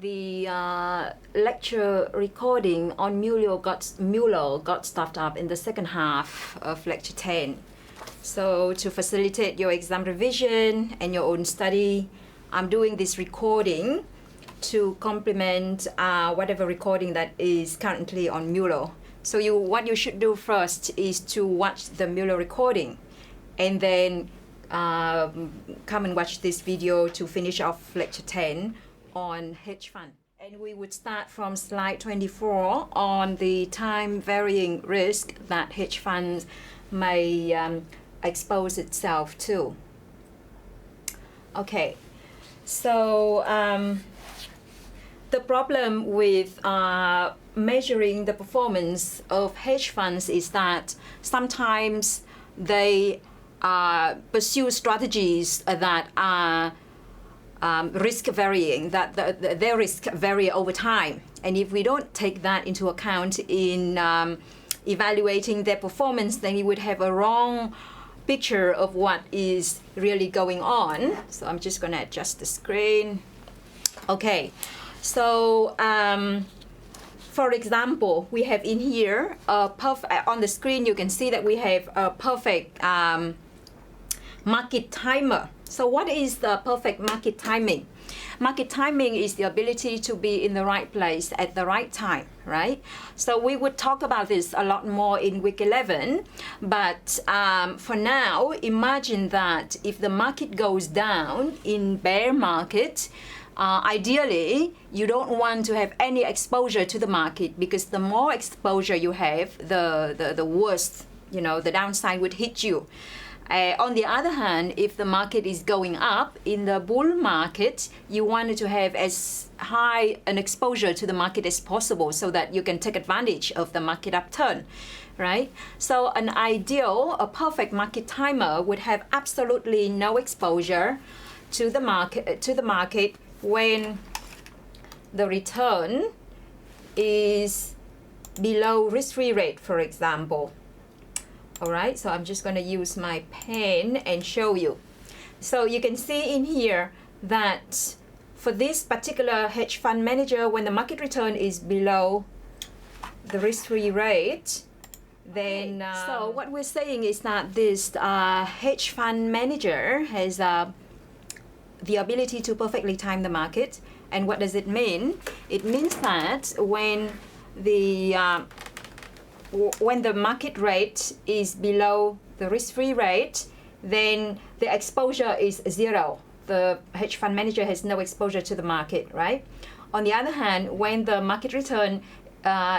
The lecture recording on Mueller got stuffed up in the second half of lecture 10. So to facilitate your exam revision and your own study, I'm doing this recording to complement whatever recording that is currently on Mueller. So what you should do first is to watch the Mueller recording and then come and watch this video to finish off lecture 10 on hedge fund. And we would start from slide 24 on the time varying risk that hedge funds may expose itself to. Okay, so the problem with measuring the performance of hedge funds is that sometimes they pursue strategies that are risk varying, that their risk vary over time. And if we don't take that into account in evaluating their performance, then we would have a wrong picture of what is really going on. So I'm just going to adjust the screen. Okay, so for example, we have in here on the screen you can see that we have a perfect market timer. So what is the perfect market timing? Market timing is the ability to be in the right place at the right time, right? So we would talk about this a lot more in week 11, but for now, imagine that if the market goes down in bear market, ideally, you don't want to have any exposure to the market, because the more exposure you have, the worse, the downside would hit you. On the other hand, if the market is going up in the bull market, you wanted to have as high an exposure to the market as possible so that you can take advantage of the market upturn, right? So a perfect market timer would have absolutely no exposure to the market when the return is below risk-free rate, for example. All right, so I'm just going to use my pen and show you. So you can see in here that for this particular hedge fund manager, when the market return is below the risk-free rate, then so what we're saying is that this hedge fund manager has the ability to perfectly time the market. And what does it mean? It means that when the market rate is below the risk-free rate, then the exposure is zero. The hedge fund manager has no exposure to the market, right? On the other hand, when the market return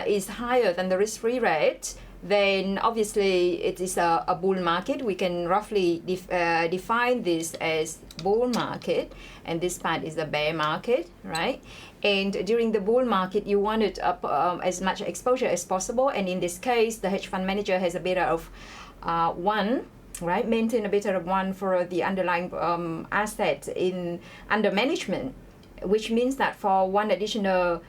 is higher than the risk-free rate, then obviously it is a bull market. We can roughly define this as bull market, and this part is the bear market, right? And during the bull market, you wanted as much exposure as possible. And in this case, the hedge fund manager has a beta of 1, right? Maintain a beta of 1 for the underlying asset under management, which means that for one additional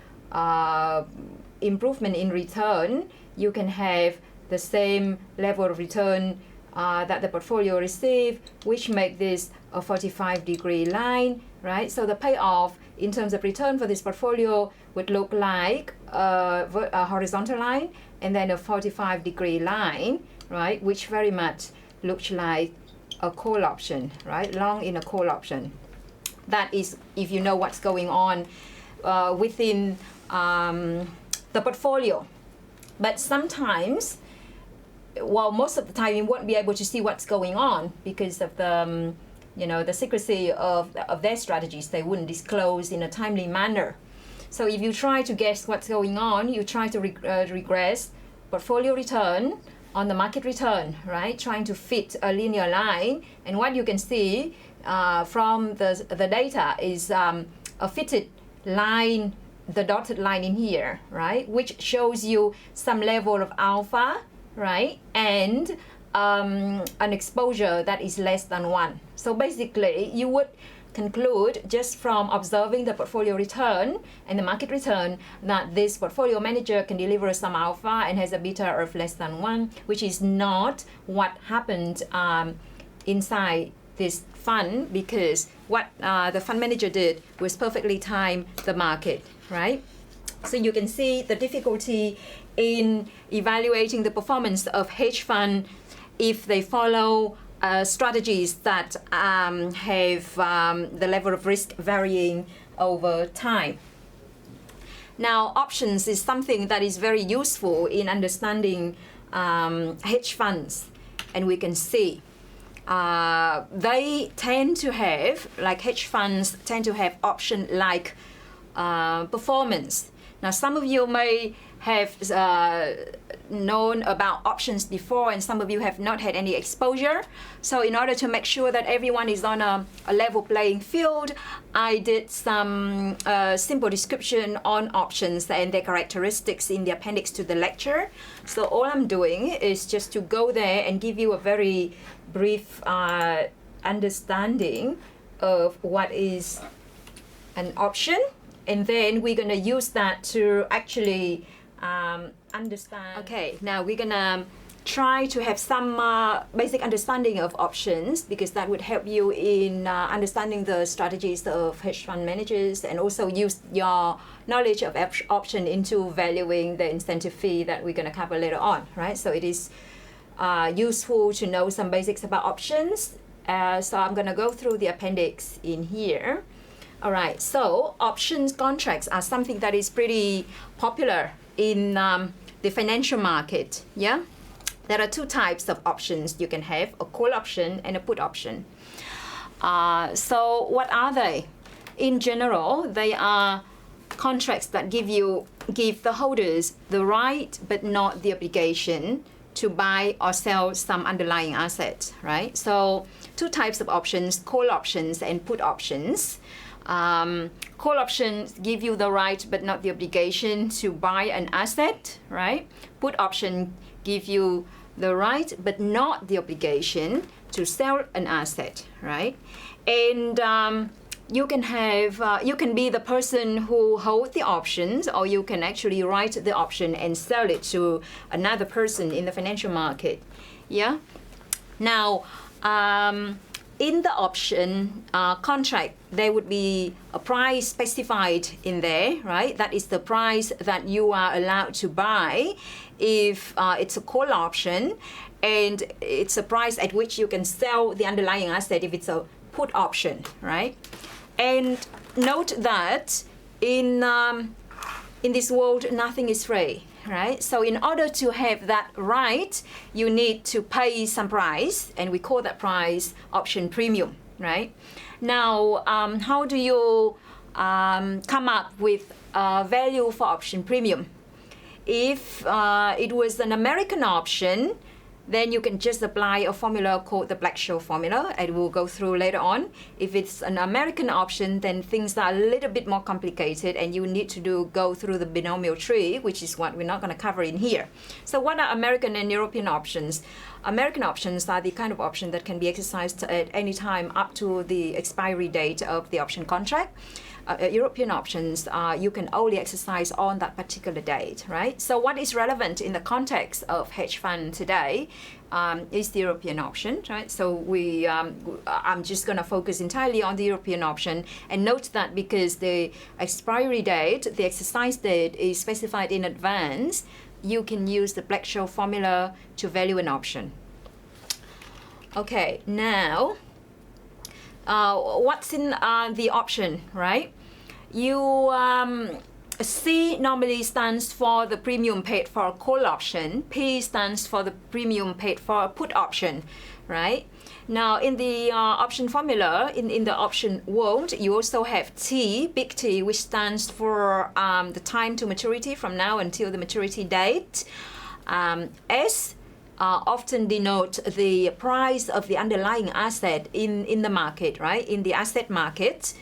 improvement in return, you can have the same level of return that the portfolio received, which make this a 45-degree line, right? So the payoff in terms of return for this portfolio would look like a horizontal line and then a 45-degree line, right? Which very much looks like a call option, right? Long in a call option. That is if you know what's going on within the portfolio. But sometimes, well, most of the time you won't be able to see what's going on because of the the secrecy of their strategies. They wouldn't disclose in a timely manner. So if you try to guess what's going on, you try to regress portfolio return on the market return, right? Trying to fit a linear line. And what you can see from the data is a fitted line, the dotted line in here, right? Which shows you some level of alpha, right? And an exposure that is less than 1. So basically, you would conclude just from observing the portfolio return and the market return that this portfolio manager can deliver some alpha and has a beta of less than 1, which is not what happened inside this fund because what the fund manager did was perfectly time the market, right? So you can see the difficulty in evaluating the performance of hedge fund if they follow strategies that have the level of risk varying over time. Now, options is something that is very useful in understanding hedge funds, and we can see they tend to have, like hedge funds tend to have option-like performance. Now, some of you may have known about options before, and some of you have not had any exposure. So in order to make sure that everyone is on a level playing field, I did some simple description on options and their characteristics in the appendix to the lecture. So all I'm doing is just to go there and give you a very brief understanding of what is an option. And then we're going to use that to actually understand. Okay, now we're going to try to have some basic understanding of options, because that would help you in understanding the strategies of hedge fund managers, and also use your knowledge of option into valuing the incentive fee that we're going to cover later on, right? So it is useful to know some basics about options. So I'm going to go through the appendix in here. All right, so options contracts are something that is pretty popular in the financial market, yeah? There are two types of options you can have, a call option and a put option. So what are they? In general, they are contracts that give the holders the right but not the obligation to buy or sell some underlying asset, right? So two types of options, call options and put options. Call options give you the right but not the obligation to buy an asset, right? Put option give you the right but not the obligation to sell an asset, right? And you can have you can be the person who holds the options, or you can actually write the option and sell it to another person in the financial market. Yeah. Now, in the option contract, there would be a price specified in there, right? That is the price that you are allowed to buy if it's a call option, and it's a price at which you can sell the underlying asset if it's a put option, right? And note that in this world, nothing is free, right? So in order to have that right, you need to pay some price, and we call that price option premium, right? Now, how do you come up with value for option premium? If it was an American option, then you can just apply a formula called the Black-Scholes formula, and we'll go through later on. If it's an American option, then things are a little bit more complicated, and you need to go through the binomial tree, which is what we're not going to cover in here. So what are American and European options? American options are the kind of option that can be exercised at any time up to the expiry date of the option contract. European options, you can only exercise on that particular date, right? So what is relevant in the context of hedge fund today is the European option, right? So I'm just going to focus entirely on the European option, and note that because the expiry date, the exercise date is specified in advance, you can use the Black-Scholes formula to value an option. Okay, now, what's in the option, right? C normally stands for the premium paid for a call option. P stands for the premium paid for a put option, right? Now, in the option formula, in the option world, you also have T, big T, which stands for the time to maturity from now until the maturity date. S often denote the price of the underlying asset in the market, right? In the asset market.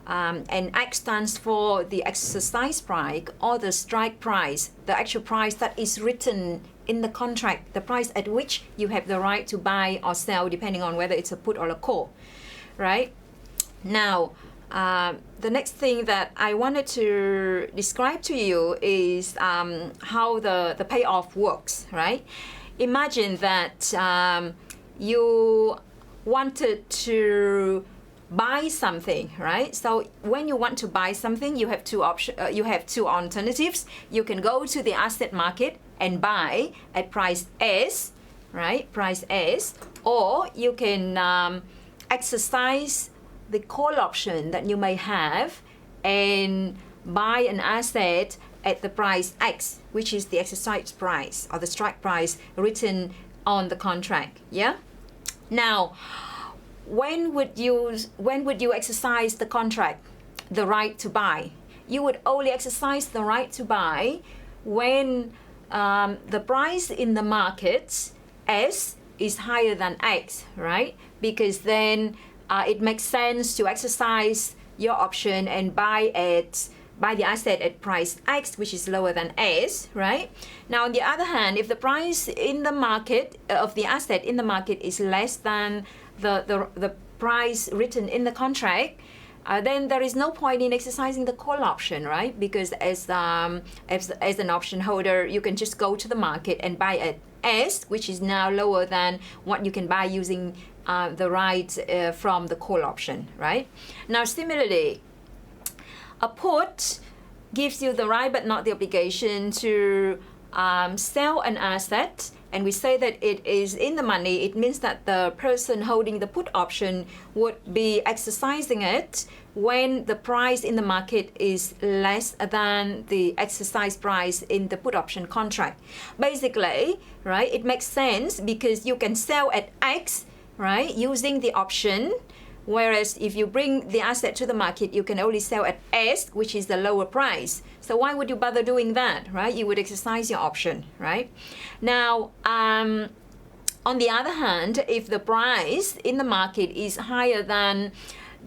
And X stands for the exercise price or the strike price, the actual price that is written in the contract, the price at which you have the right to buy or sell, depending on whether it's a put or a call, right? Now, the next thing that I wanted to describe to you is how the payoff works, right? Imagine that you wanted to buy something, right? So when you want to buy something, you have two alternatives. You can go to the asset market and buy at price S, right? Price S, or you can exercise the call option that you may have and buy an asset at the price X, which is the exercise price or the strike price written on the contract. Yeah. Now, when would you exercise the contract, the right to buy? You would only exercise the right to buy when the price in the market S is higher than X, right? Because then it makes sense to exercise your option and buy the asset at price X, which is lower than S, right? Now, on the other hand, if the price in the market of the asset in the market is less than the price written in the contract, then there is no point in exercising the call option, right? Because as an option holder, you can just go to the market and buy at S, which is now lower than what you can buy using the right from the call option, right? Now, similarly, a put gives you the right but not the obligation to sell an asset, and we say that it is in the money. It means that the person holding the put option would be exercising it when the price in the market is less than the exercise price in the put option contract. Basically, right, it makes sense because you can sell at X, right, using the option. Whereas if you bring the asset to the market, you can only sell at S, which is the lower price. So why would you bother doing that, right? You would exercise your option, right? Now, on the other hand, if the price in the market is higher than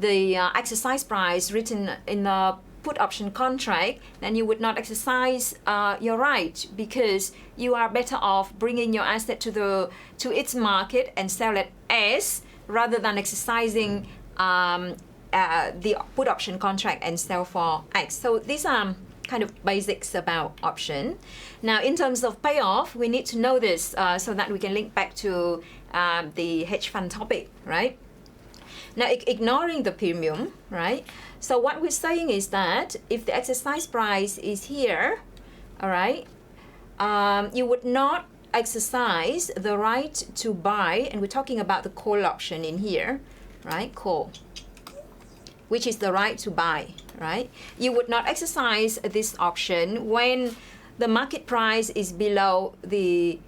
the exercise price written in the put option contract, then you would not exercise your right, because you are better off bringing your asset to its market and sell at S, rather than exercising the put option contract and sell for X. So these are kind of basics about option. Now, in terms of payoff, we need to know this so that we can link back to the hedge fund topic, right? Now, ignoring the premium, right? So what we're saying is that if the exercise price is here, all right, you would not exercise the right to buy, and we're talking about the call option in here, right? Call, which is the right to buy, right? You would not exercise this option when the market price is below the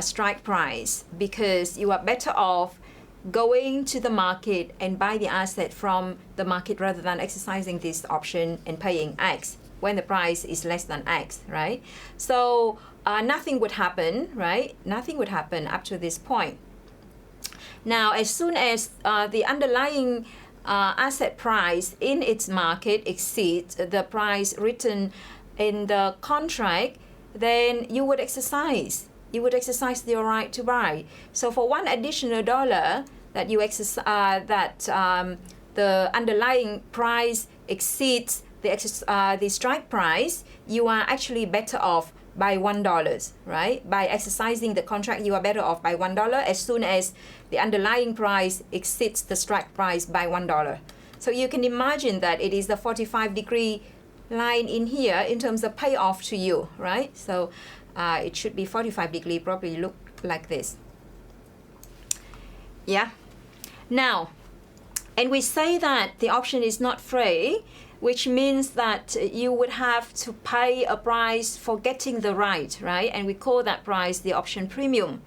strike price, because you are better off going to the market and buy the asset from the market rather than exercising this option and paying X when the price is less than X, right? So nothing would happen, right? Nothing would happen up to this point. Now, as soon as the underlying asset price in its market exceeds the price written in the contract, then you would exercise your right to buy. So for $1 additional that you exercise, the underlying price exceeds the strike price, you are actually better off by $1, right? By exercising the contract, you are better off by $1 as soon as the underlying price exceeds the strike price by $1. So you can imagine that it is the 45-degree line in here in terms of payoff to you, right? So it should be 45 degree, probably look like this. Yeah. Now, and we say that the option is not free, which means that you would have to pay a price for getting the right, right? And we call that price the option premium.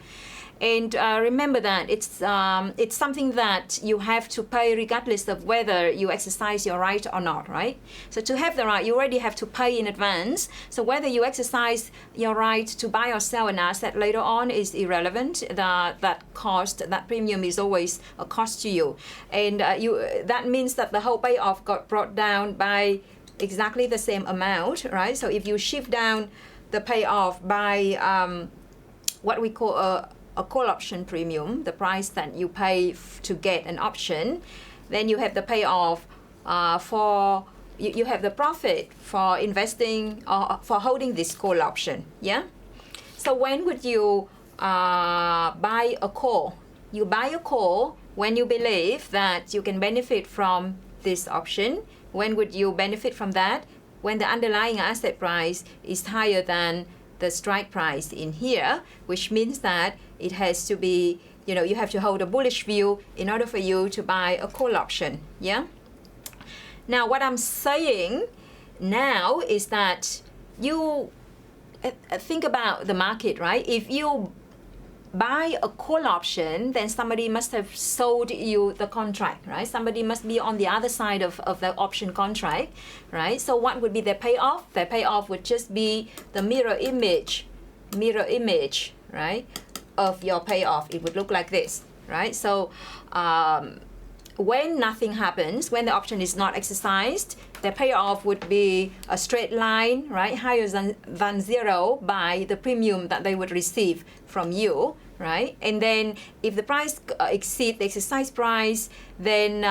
And remember that it's something that you have to pay regardless of whether you exercise your right or not, right? So to have the right, you already have to pay in advance. So whether you exercise your right to buy or sell an asset later on is irrelevant. That cost, that premium is always a cost to you. And that means that the whole payoff got brought down by exactly the same amount, right? So if you shift down the payoff by what we call a call option premium, the price that you pay to get an option, then you have the payoff you have the profit for investing or for holding this call option, yeah? So when would you buy a call? You buy a call when you believe that you can benefit from this option. When would you benefit from that? When the underlying asset price is higher than the strike price in here, which means that it has to be, you have to hold a bullish view in order for you to buy a call option. Yeah. Now, what I'm saying now is that you think about the market, right? If you buy a call option, then somebody must have sold you the contract, right? Somebody must be on the other side of the option contract, right? So what would be their payoff? Their payoff would just be the mirror image, right, of your payoff. It would look like this, right? So when nothing happens, when the option is not exercised, the payoff would be a straight line, right, higher than zero by the premium that they would receive from you, right? And then if the price exceeds the exercise price, then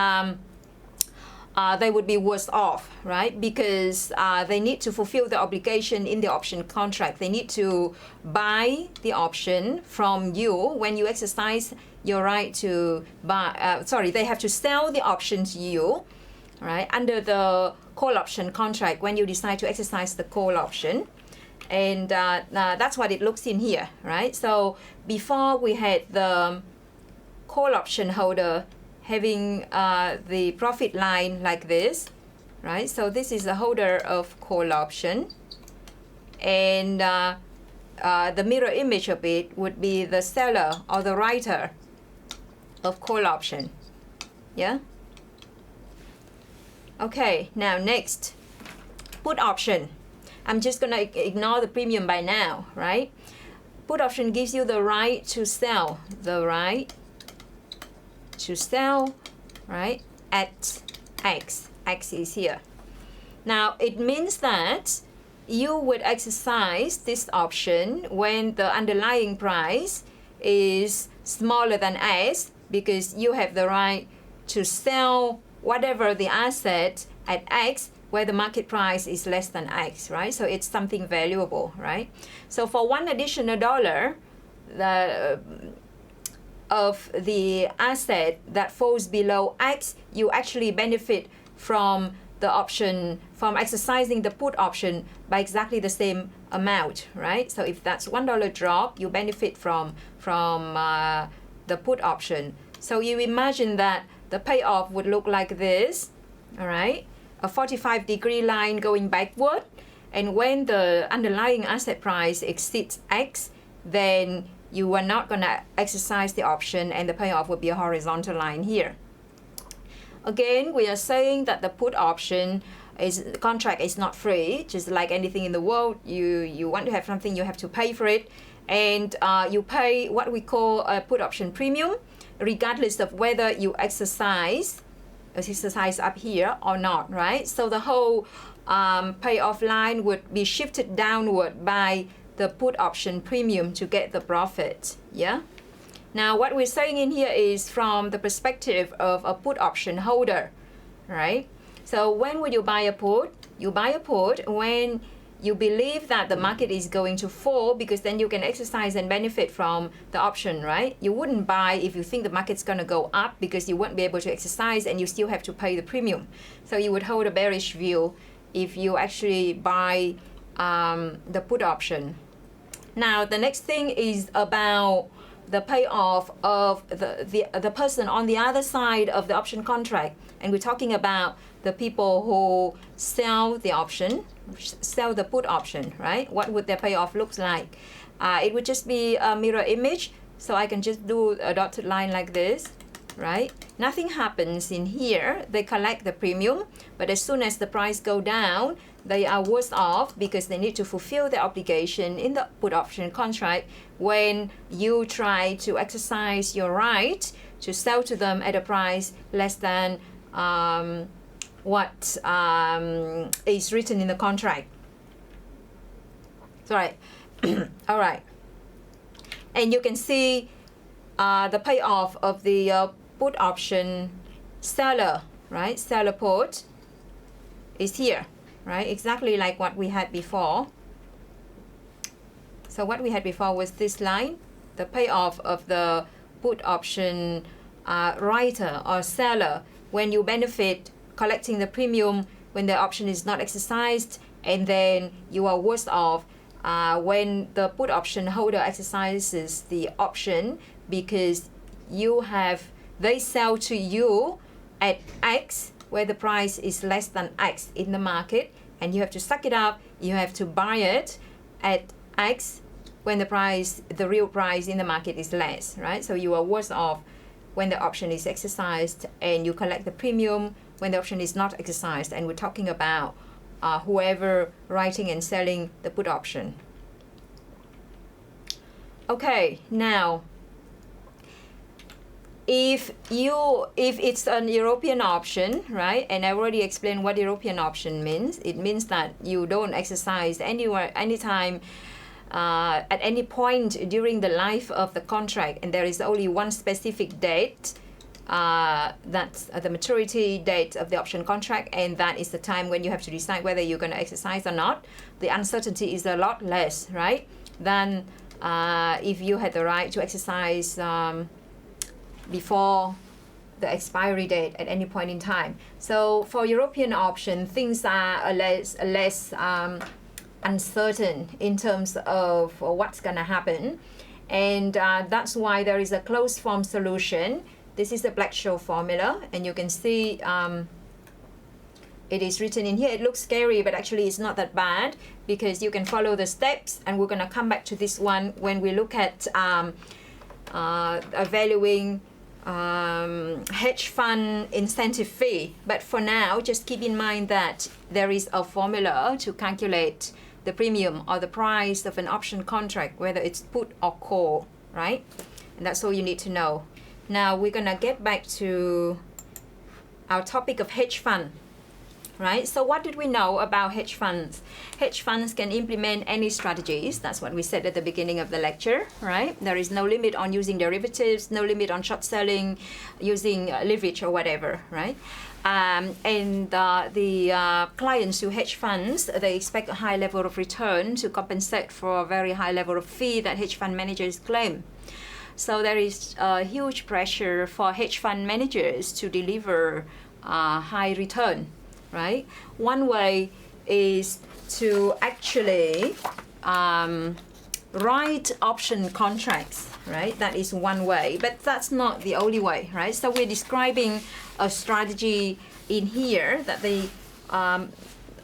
they would be worse off, right? Because they need to fulfill the obligation in the option contract. They need to buy the option from you when you exercise your right to buy. They have to sell the option to you, right, under the call option contract when you decide to exercise the call option. And that's what it looks in here, right? So before we had the call option holder having the profit line like this, right? So this is the holder of call option, and the mirror image of it would be the seller or the writer of call option. Yeah. Okay, now next, put option. I'm just gonna ignore the premium by now, right? Put option gives you the right to sell, right, at X. X is here. Now it means that you would exercise this option when the underlying price is smaller than X, because you have the right to sell whatever the asset at X where the market price is less than X, right? So it's something valuable, right? So for $1 additional of the asset that falls below X, you actually benefit from the option, from exercising the put option by exactly the same amount, right? So if that's $1 drop, you benefit from the put option. So you imagine that the payoff would look like this, all right? A 45-degree line going backward, and when the underlying asset price exceeds X, then you are not gonna exercise the option, and the payoff will be a horizontal line here. Again, we are saying that the put option contract is not free. Just like anything in the world, you want to have something, you have to pay for it, and you pay what we call a put option premium, regardless of whether you exercise up here or not, right? So the whole payoff line would be shifted downward by the put option premium to get the profit. Yeah. Now what we're saying in here is from the perspective of a put option holder, right? So when would you buy a put? You buy a put when you believe that the market is going to fall, because then you can exercise and benefit from the option, right? You wouldn't buy if you think the market's going to go up, because you won't be able to exercise and you still have to pay the premium. So you would hold a bearish view if you actually buy the put option. Now the next thing is about the payoff of the person on the other side of the option contract, and we're talking about the people who sell the option, sell the put option, right? What would their payoff look like? It would just be a mirror image, so I can just do a dotted line like this, right? Nothing happens in here. They collect the premium, but as soon as the price go down, they are worse off because they need to fulfill their obligation in the put option contract when you try to exercise your right to sell to them at a price less than what is written in the contract. Sorry. All right. And you can see the payoff of the put option seller, right? Seller put is here, right? Exactly like what we had before. So what we had before was this line. The payoff of the put option writer or seller when you benefit collecting the premium when the option is not exercised, and then you are worse off when the put option holder exercises the option because they sell to you at X where the price is less than X in the market, and you have to suck it up, you have to buy it at X when the real price in the market is less, right? So you are worse off when the option is exercised, and you collect the premium when the option is not exercised. And we're talking about whoever writing and selling the put option. Okay, now if it's an European option, right, and I already explained what European option means. It means that you don't exercise anytime at any point during the life of the contract, and there is only one specific date, that's the maturity date of the option contract, and that is the time when you have to decide whether you're going to exercise or not. The uncertainty is a lot less, right, than if you had the right to exercise before the expiry date at any point in time. So for European option, things are less uncertain in terms of what's going to happen, and that's why there is a closed form solution. This is the Black-Scholes formula, and you can see it is written in here. It looks scary, but actually it's not that bad because you can follow the steps, and we're going to come back to this one when we look at valuing hedge fund incentive fee. But for now, just keep in mind that there is a formula to calculate the premium or the price of an option contract, whether it's put or call, right? And that's all you need to know. Now we're gonna get back to our topic of hedge fund, right? So what did we know about hedge funds? Hedge funds can implement any strategies. That's what we said at the beginning of the lecture, right? There is no limit on using derivatives, no limit on short selling, using leverage or whatever, right? And the clients who hedge funds, they expect a high level of return to compensate for a very high level of fee that hedge fund managers claim. So there is a huge pressure for hedge fund managers to deliver high return, right? One way is to actually write option contracts, right? That is one way, but that's not the only way, right? So we're describing a strategy in here that they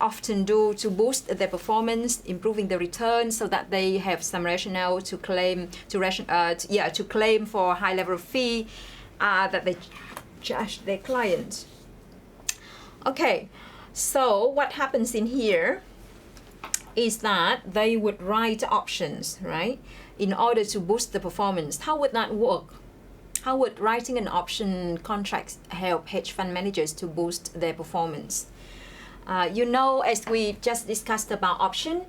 often do to boost their performance, improving the return, so that they have some rationale to claim to claim for a high level of fee that they charge their client. Okay, so what happens in here is that they would write options, right, in order to boost the performance. How would that work? How would writing an option contracts help hedge fund managers to boost their performance? You know, as we just discussed about option,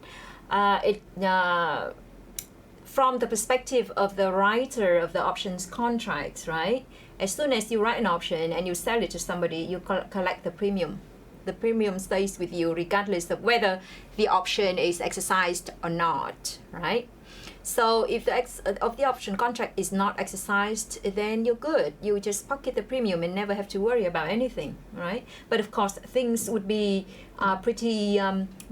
from the perspective of the writer of the options contracts, right? As soon as you write an option and you sell it to somebody, you collect the premium. The premium stays with you regardless of whether the option is exercised or not, right? So if the option contract is not exercised, then you're good. You just pocket the premium and never have to worry about anything, right? But of course, things would be pretty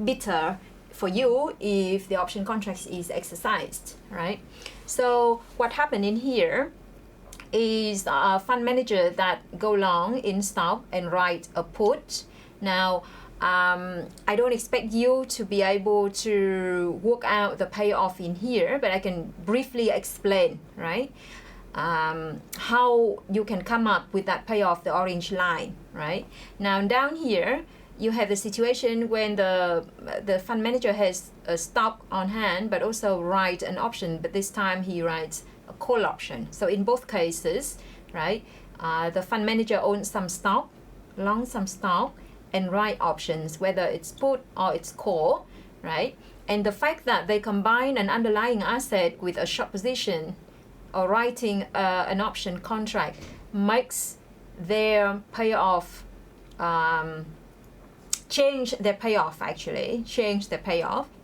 bitter for you if the option contract is exercised, right? So what happened in here is a fund manager that go long in stock and write a put. Now, I don't expect you to be able to work out the payoff in here, but I can briefly explain, right? How you can come up with that payoff, the orange line, right? Now down here, you have the situation when the fund manager has a stock on hand, but also write an option, but this time he writes a call option. So in both cases, right, the fund manager owns some stock, long some stock, and write options, whether it's put or it's call, right? And the fact that they combine an underlying asset with a short position or writing an option contract makes their payoff, change their payoff.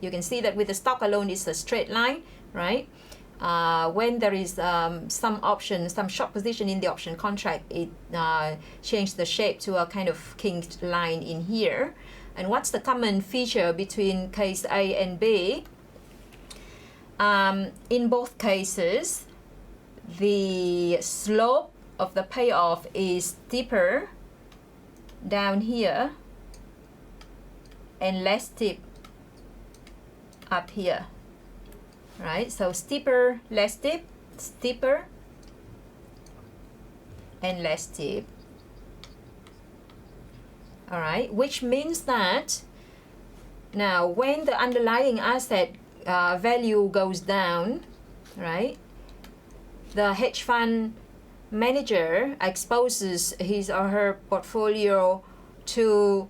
You can see that with the stock alone, it's a straight line, right? when there is some option, some short position in the option contract, it changes the shape to a kind of kinked line in here. And what's the common feature between case A and B? In both cases, the slope of the payoff is steeper down here and less steep up here, right? So steeper, less steep, steeper, and less steep. All right, which means that now when the underlying asset value goes down, right, the hedge fund manager exposes his or her portfolio to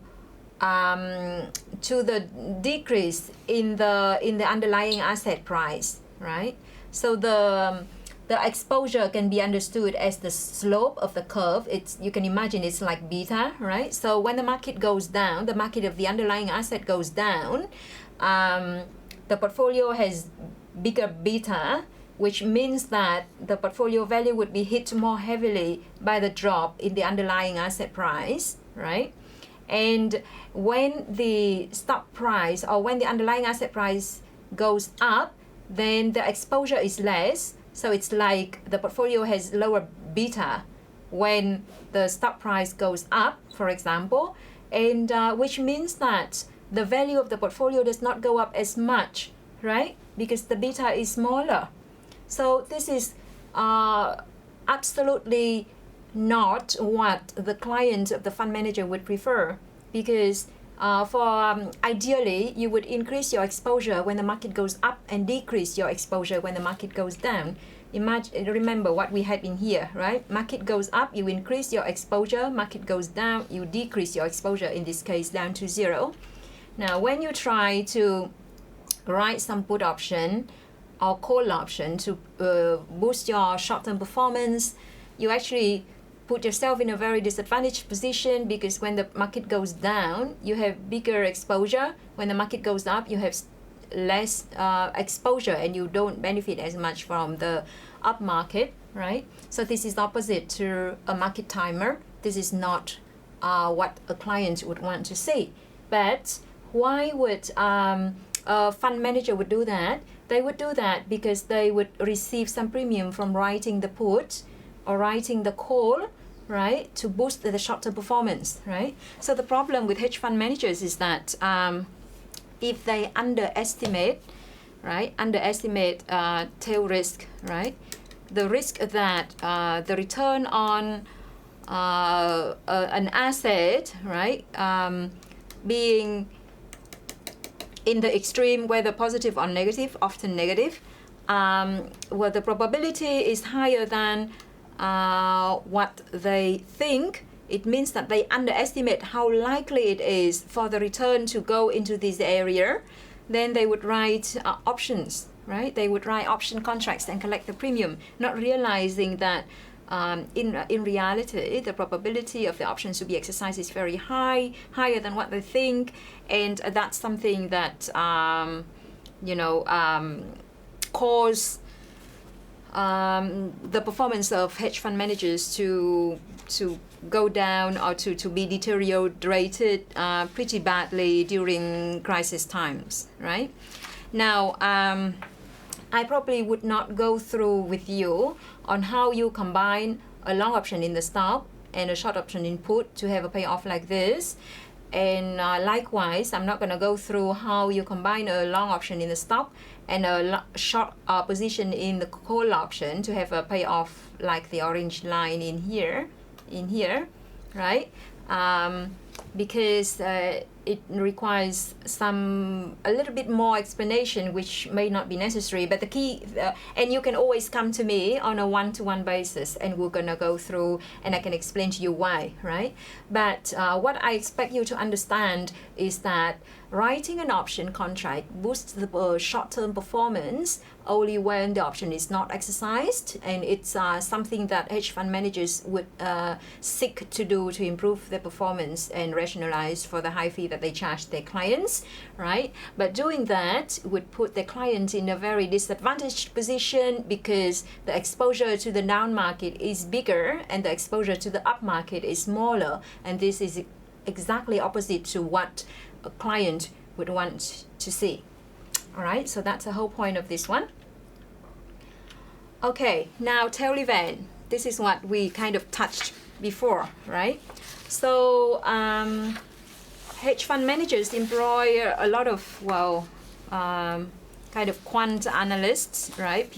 the decrease in the underlying asset price, right? So the exposure can be understood as the slope of the curve. You can imagine it's like beta, right? So when the market goes down, the market of the underlying asset goes down, the portfolio has bigger beta, which means that the portfolio value would be hit more heavily by the drop in the underlying asset price, right? And when the stock price or when the underlying asset price goes up, then the exposure is less. So it's like the portfolio has lower beta when the stock price goes up, for example, and which means that the value of the portfolio does not go up as much, right? Because the beta is smaller. So this is absolutely not what the client of the fund manager would prefer, because ideally you would increase your exposure when the market goes up and decrease your exposure when the market goes down. Remember what we had in here, right? Market goes up, you increase your exposure. Market goes down, you decrease your exposure, in this case down to 0. Now when you try to write some put option or call option to boost your short-term performance, you actually put yourself in a very disadvantaged position, because when the market goes down, you have bigger exposure. When the market goes up, you have less exposure and you don't benefit as much from the up market, right? So this is opposite to a market timer. This is not what a client would want to see. But why would a fund manager would do that? They would do that because they would receive some premium from writing the put or writing the call, right, to boost the short-term performance, right? So the problem with hedge fund managers is that if they underestimate tail risk, right, the risk that the return on an asset, right, being in the extreme, whether positive or negative, often negative, where the probability is higher than what they think, it means that they underestimate how likely it is for the return to go into this area. Then they would write options, right? They would write option contracts and collect the premium, not realizing that in reality, the probability of the options to be exercised is very high, higher than what they think, and that's something that cause the performance of hedge fund managers to go down or to be deteriorated pretty badly during crisis times, right? Now, I probably would not go through with you on how you combine a long option in the stock and a short option in put to have a payoff like this. And likewise, I'm not going to go through how you combine a long option in the stock and a short position in the call option to have a payoff like the orange line in here, right? Because it requires a little bit more explanation, which may not be necessary. But the key, and you can always come to me on a one-to-one basis, and we're gonna go through, and I can explain to you why, right? But what I expect you to understand is that writing an option contract boosts the short-term performance only when the option is not exercised, and it's something that hedge fund managers would seek to do to improve their performance and rationalize for the high fee that they charge their clients, right? But doing that would put their clients in a very disadvantaged position because the exposure to the down market is bigger and the exposure to the up market is smaller. And this is exactly opposite to what a client would want to see. All right, so that's the whole point of this one. Okay, now tail event. This is what we kind of touched before, right? So hedge fund managers employ a lot of, well, kind of quant analysts, right?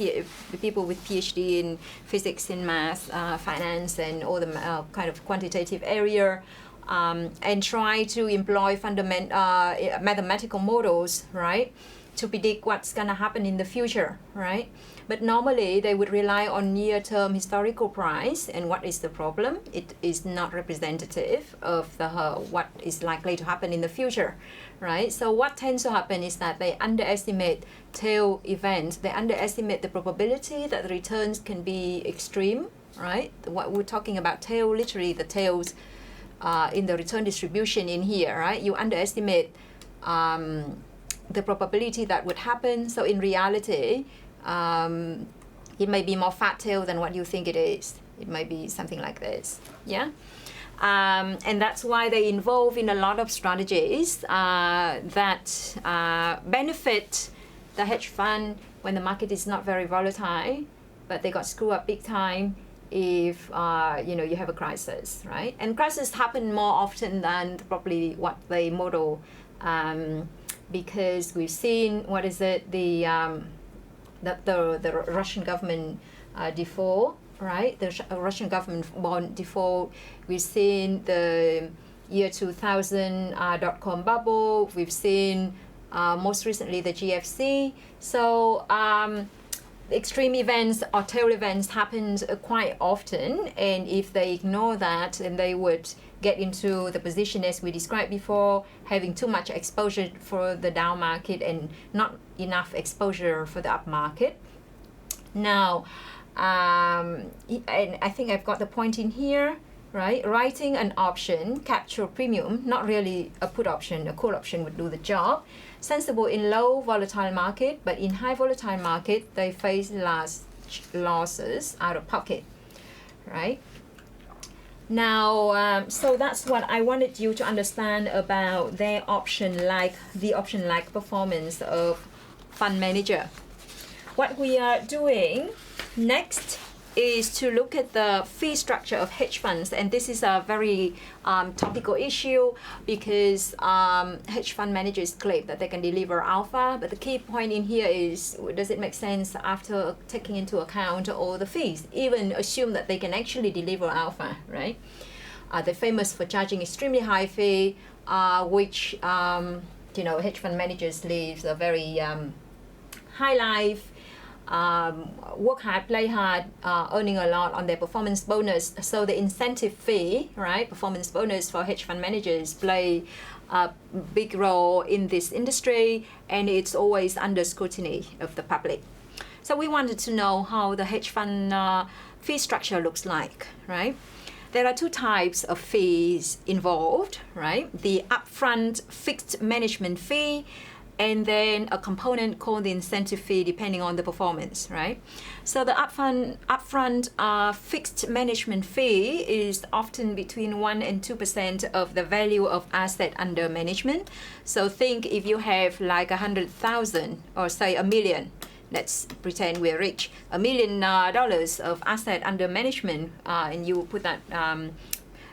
People with PhD in physics, in math, finance, and all the kind of quantitative area, and try to employ mathematical models, right, to predict what's going to happen in the future, right? But normally they would rely on near-term historical price, and what is the problem? It is not representative of the what is likely to happen in the future, right? So what tends to happen is that they underestimate tail events. They underestimate the probability that the returns can be extreme, right? What we're talking about tail, literally the tails in the return distribution in here, right? You underestimate the probability that would happen. So in reality, it may be more fat tail than what you think it is. It might be something like this, yeah? And that's why they involve in a lot of strategies that benefit the hedge fund when the market is not very volatile, but they got screwed up big time if you have a crisis, right? And crises happen more often than probably what they model, because we've seen, what is it, the Russian government default, right? The Russian government bond default. We've seen the year 2000 dot-com bubble. We've seen most recently the GFC. So extreme events or tail events happen quite often, and if they ignore that, then they would get into the position as we described before, having too much exposure for the down market and not enough exposure for the up market. Now, and I think I've got the point in here, right? Writing an option, capture premium, not really a put option, a call option would do the job. Sensible in low volatile market, but in high volatile market, they face losses out of pocket, right? Now, so that's what I wanted you to understand about their option-like performance of fund manager. What we are doing next is to look at the fee structure of hedge funds, and this is a very topical issue because hedge fund managers claim that they can deliver alpha, but the key point in here is, does it make sense after taking into account all the fees, even assume that they can actually deliver alpha, right? They're famous for charging extremely high fee, which hedge fund managers live a very high life, work hard, play hard, earning a lot on their performance bonus. So the incentive fee, right, performance bonus for hedge fund managers play a big role in this industry, and it's always under scrutiny of the public. So we wanted to know how the hedge fund fee structure looks like, right? There are two types of fees involved, right? The upfront fixed management fee, and then a component called the incentive fee depending on the performance, right? So the upfront fixed management fee is often between 1 and 2% of the value of asset under management. So think if you have like 100,000 or say $1 million, let's pretend we're rich, $1 million of asset under management, and you put that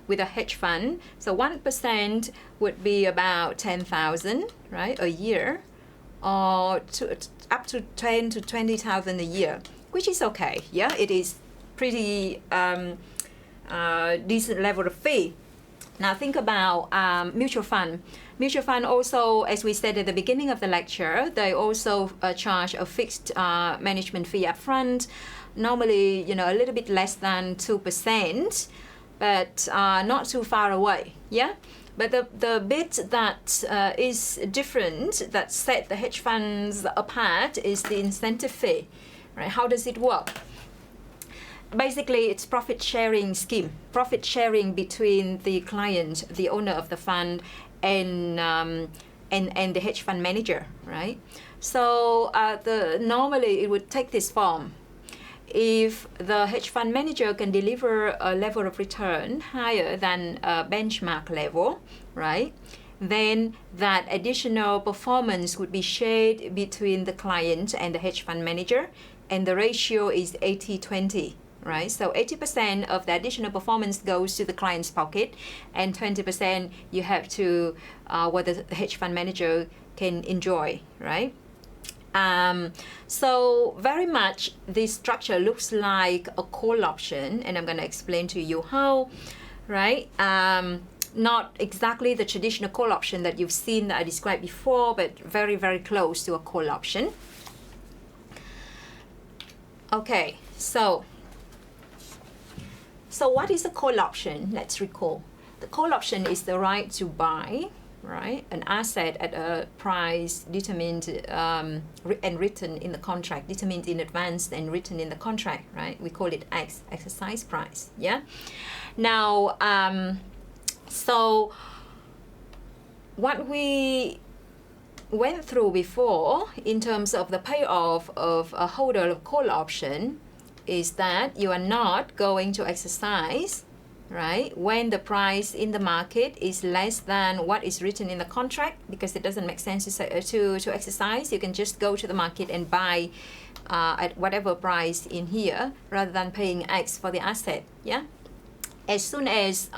with a hedge fund, so 1% would be about 10,000, right, a year, or up to 10 to 20,000 a year, which is okay. Yeah, it is pretty decent level of fee. Now think about mutual fund. Mutual fund also, as we said at the beginning of the lecture, they also charge a fixed management fee up front, normally a little bit less than 2%. But not too far away, yeah? But the bit that is different, that set the hedge funds apart, is the incentive fee, right? How does it work? Basically, it's profit sharing scheme, profit sharing between the client, the owner of the fund, and the hedge fund manager, right? So normally it would take this form. If the hedge fund manager can deliver a level of return higher than a benchmark level, right, then that additional performance would be shared between the client and the hedge fund manager, and the ratio is 80-20, right? So 80% of the additional performance goes to the client's pocket, and 20% you have to what the hedge fund manager can enjoy, right? So very much this structure looks like a call option, and I'm going to explain to you how, right? Not exactly the traditional call option that you've seen that I described before, but very, very close to a call option. Okay, so what is a call option? Let's recall. The call option is the right to buy, right, an asset at a price determined and written in the contract, determined in advance and written in the contract, right? We call it exercise price, yeah? Now, so what we went through before in terms of the payoff of a holder of call option is that you are not going to exercise, right, when the price in the market is less than what is written in the contract, because it doesn't make sense to exercise. You can just go to the market and buy at whatever price in here rather than paying X for the asset, yeah? As soon as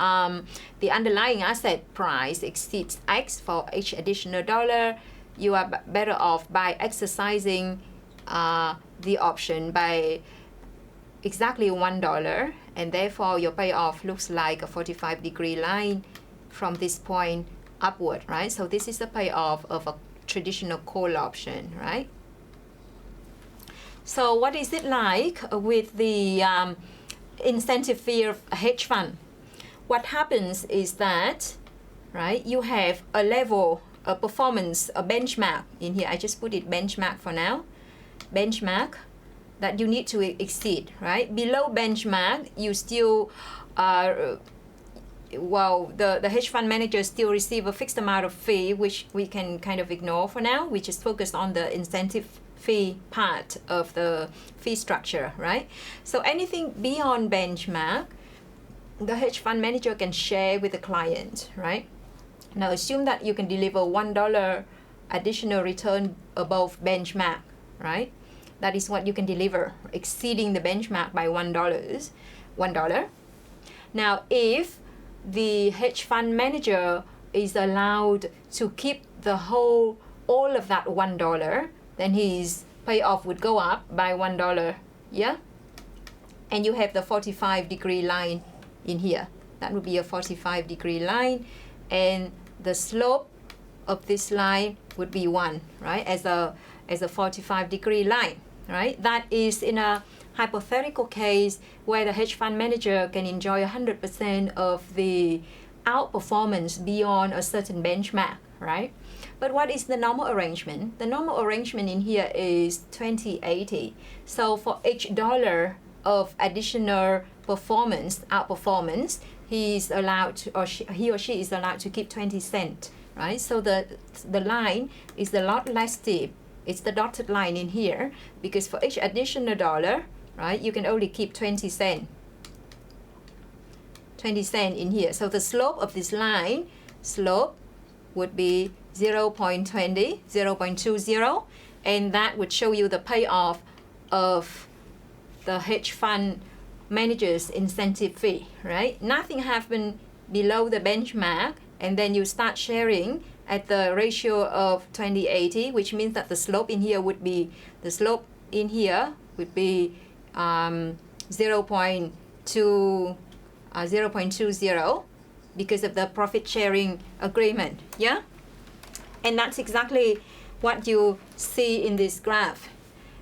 the underlying asset price exceeds X for each additional dollar, you are better off by exercising the option by exactly $1, and therefore your payoff looks like a 45-degree line from this point upward, right? So this is the payoff of a traditional call option, right? So what is it like with the incentive fee of a hedge fund? What happens is that, right, you have a level, a performance, a benchmark in here. I just put it benchmark for now. Benchmark that you need to exceed, right? Below benchmark, you still the hedge fund managers still receive a fixed amount of fee, which we can kind of ignore for now. We just focus on the incentive fee part of the fee structure, right? So anything beyond benchmark, the hedge fund manager can share with the client, right? Now assume that you can deliver $1 additional return above benchmark, right? That is what you can deliver, exceeding the benchmark by $1. Now, if the hedge fund manager is allowed to keep all of that $1, then his payoff would go up by $1, yeah? And you have the 45-degree line in here. That would be a 45-degree line, and the slope of this line would be 1, right? As a 45-degree line, right? That is in a hypothetical case where the hedge fund manager can enjoy 100% of the outperformance beyond a certain benchmark, right? But what is the normal arrangement? The normal arrangement in here is 20-80. So for each dollar of additional outperformance, he is allowed to, he or she is allowed to keep 20 cents, right? So the line is a lot less steep. It's the dotted line in here, because for each additional dollar, right, you can only keep 20 cents. 20 cents in here. So the slope of this line, would be 0.20, 0.20, and that would show you the payoff of the hedge fund manager's incentive fee, right? Nothing happened below the benchmark, and then you start sharing at the ratio of 20-80, which means that the slope in here would be 0.20 because of the profit sharing agreement, yeah? And that's exactly what you see in this graph.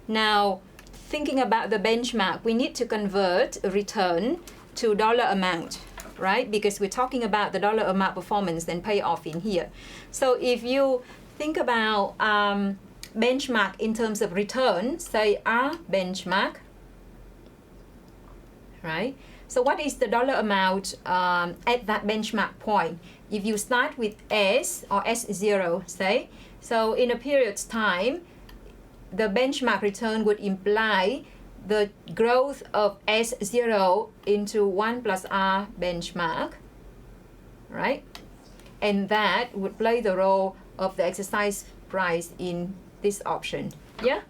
Now, thinking about the benchmark, we need to convert a return to dollar amount, right? Because we're talking about the dollar amount performance and payoff in here. So if you think about benchmark in terms of return, say R benchmark, right? So what is the dollar amount at that benchmark point? If you start with S or S0, say, so in a period's time, the benchmark return would imply the growth of S0 into 1 plus R benchmark, right? And that would play the role of the exercise price in this option, yeah?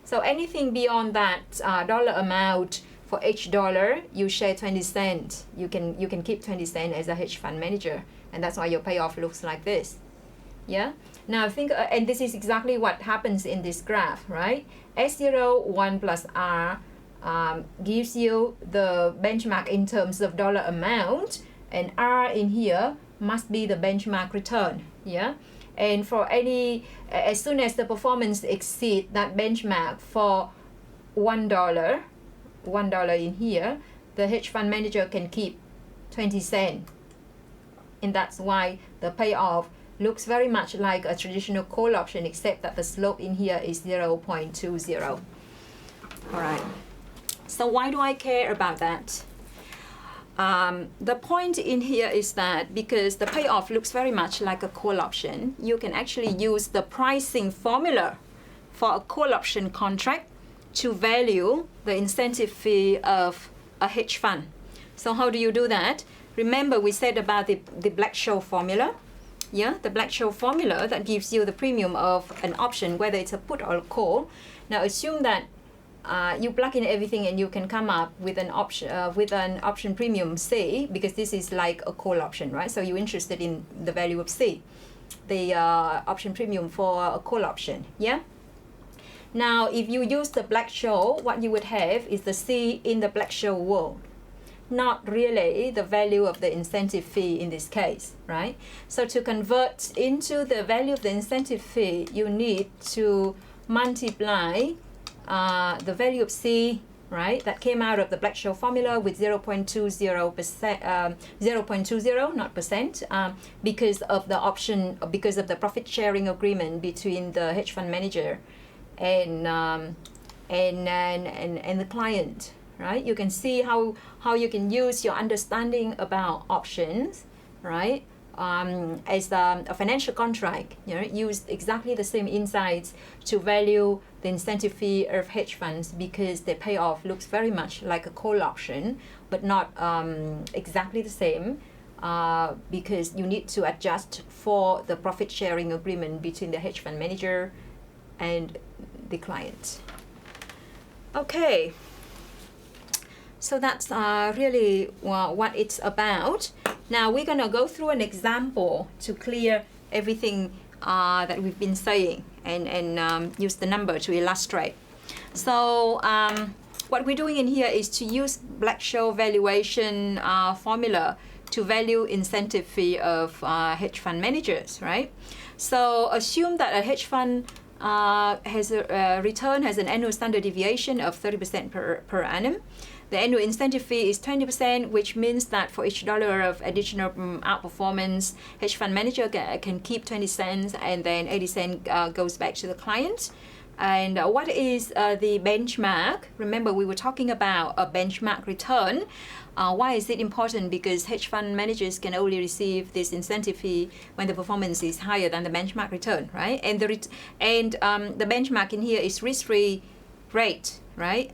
So anything beyond that dollar amount for each dollar, you share 20 cents. You can keep 20 cents as a hedge fund manager, and that's why your payoff looks like this, yeah? Now think, and this is exactly what happens in this graph, right? S0, 1 plus R gives you the benchmark in terms of dollar amount, and R in here must be the benchmark return, yeah? And for any, as soon as the performance exceeds that benchmark for $1 in here, the hedge fund manager can keep 20 cents. And that's why the payoff looks very much like a traditional call option, except that the slope in here is 0.20. All right. So why do I care about that? The point in here is that because the payoff looks very much like a call option, you can actually use the pricing formula for a call option contract to value the incentive fee of a hedge fund. So how do you do that? Remember we said about the Black-Scholes formula. Yeah, the Black-Scholes formula that gives you the premium of an option, whether it's a put or a call. Now assume that you plug in everything and you can come up with an option premium C, because this is like a call option, right? So you're interested in the value of C, the option premium for a call option, yeah? Now if you use the Black-Scholes, what you would have is the C in the Black-Scholes world, not really the value of the incentive fee in this case, right? So to convert into the value of the incentive fee, you need to multiply the value of C, right, that came out of the Black-Scholes formula with 0.20%, 0.20, not percent, because of the option, because of the profit sharing agreement between the hedge fund manager and the client, right? You can see how you can use your understanding about options, right, as a financial contract, you know, use exactly the same insights to value the incentive fee of hedge funds, because the payoff looks very much like a call option, but not exactly the same, because you need to adjust for the profit sharing agreement between the hedge fund manager and the client. Okay, so that's really what it's about. Now we're gonna go through an example to clear everything that we've been saying, and use the number to illustrate. So what we're doing in here is to use Black-Scholes valuation formula to value incentive fee of hedge fund managers, right? So assume that a hedge fund has a return has an annual standard deviation of 30% per annum. The annual incentive fee is 20%, which means that for each dollar of additional outperformance, hedge fund manager can keep 20 cents, and then 80 cents goes back to the client. And what is the benchmark? Remember, we were talking about a benchmark return. Why is it important? Because hedge fund managers can only receive this incentive fee when the performance is higher than the benchmark return, right? And the benchmark in here is risk-free rate, right?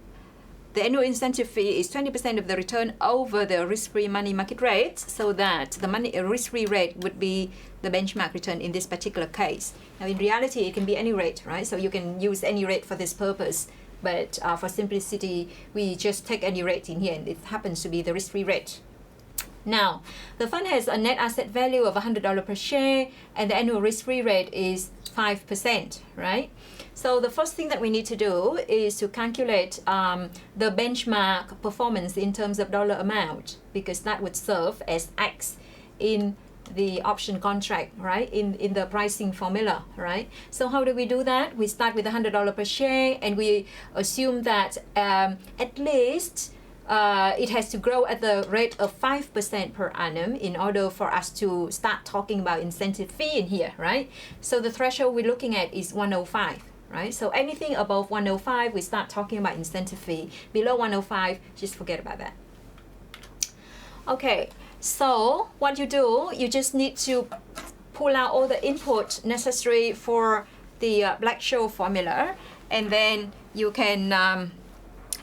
The annual incentive fee is 20% of the return over the risk-free money market rate, so that the risk-free rate would be the benchmark return in this particular case. Now in reality, it can be any rate, right? So you can use any rate for this purpose, but for simplicity, we just take any rate in here, and it happens to be the risk-free rate. Now, the fund has a net asset value of $100 per share, and the annual risk-free rate is 5%, right? So the first thing that we need to do is to calculate the benchmark performance in terms of dollar amount, because that would serve as X in the option contract, right, in the pricing formula, right? So how do we do that? We start with $100 per share, and we assume that at least it has to grow at the rate of 5% per annum in order for us to start talking about incentive fee in here, right? So the threshold we're looking at is 105, right? So anything above 105, we start talking about incentive fee. Below 105, just forget about that. Okay, so what you do, you just need to pull out all the input necessary for the Black-Scholes formula, and then you can